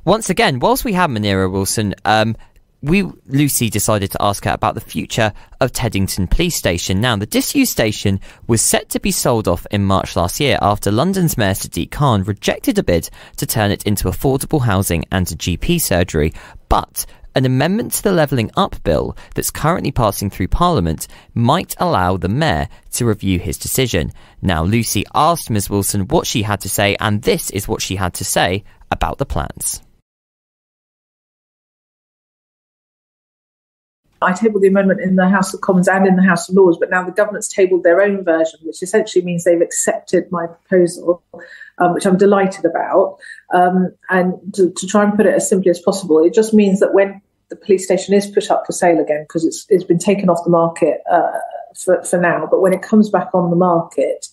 once again, whilst we have Munira Wilson, Lucy decided to ask her about the future of Teddington Police Station. Now, the disused station was set to be sold off in March last year after London's Mayor Sadiq Khan rejected a bid to turn it into affordable housing and a GP surgery. But an amendment to the Levelling Up Bill that's currently passing through Parliament might allow the Mayor to review his decision. Now, Lucy asked Ms Wilson what she had to say, and this is what she had to say about the plans. I tabled the amendment in the House of Commons and in the House of Lords, but now the government's tabled their own version, which essentially means they've accepted my proposal, which I'm delighted about. And to try and put it as simply as possible, it just means that when the police station is put up for sale again, because it's been taken off the market for now, but when it comes back on the market,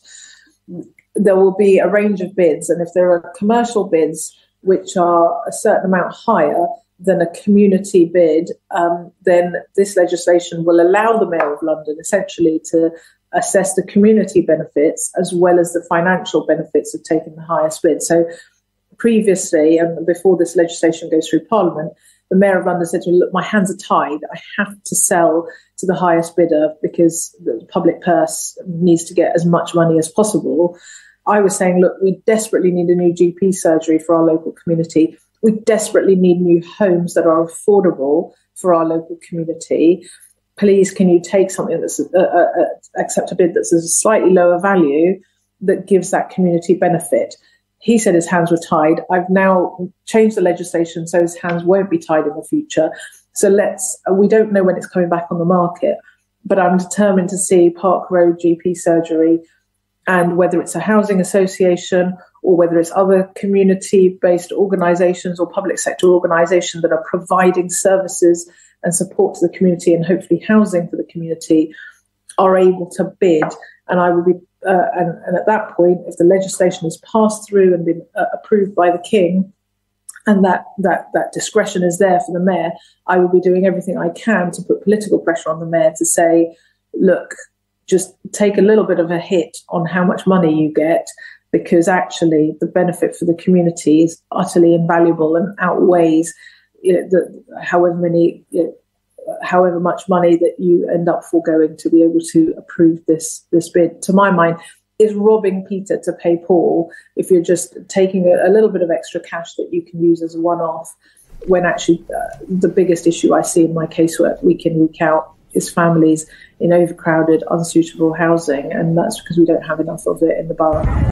there will be a range of bids. And if there are commercial bids which are a certain amount higher than a community bid, then this legislation will allow the Mayor of London essentially to assess the community benefits as well as the financial benefits of taking the highest bid. So previously, and before this legislation goes through Parliament, the Mayor of London said to me, look, my hands are tied. I have to sell to the highest bidder because the public purse needs to get as much money as possible. I was saying, look, we desperately need a new GP surgery for our local community. We desperately need new homes that are affordable for our local community. Please, can you take something that's accept a bid that's a slightly lower value that gives that community benefit? He said his hands were tied. I've now changed the legislation so his hands won't be tied in the future. So we don't know when it's coming back on the market, but I'm determined to see Park Road GP surgery, and whether it's a housing association or whether it's other community-based organisations or public sector organisations that are providing services and support to the community and hopefully housing for the community, are able to bid. And I will be, and at that point, if the legislation is passed through and been approved by the King, and that discretion is there for the Mayor, I will be doing everything I can to put political pressure on the Mayor to say, look, just take a little bit of a hit on how much money you get, because actually the benefit for the community is utterly invaluable and outweighs however much money that you end up foregoing to be able to approve this bid. To my mind, is robbing Peter to pay Paul if you're just taking a little bit of extra cash that you can use as a one-off, when actually the biggest issue I see in my casework week in, week out is families in overcrowded, unsuitable housing, and that's because we don't have enough of it in the borough.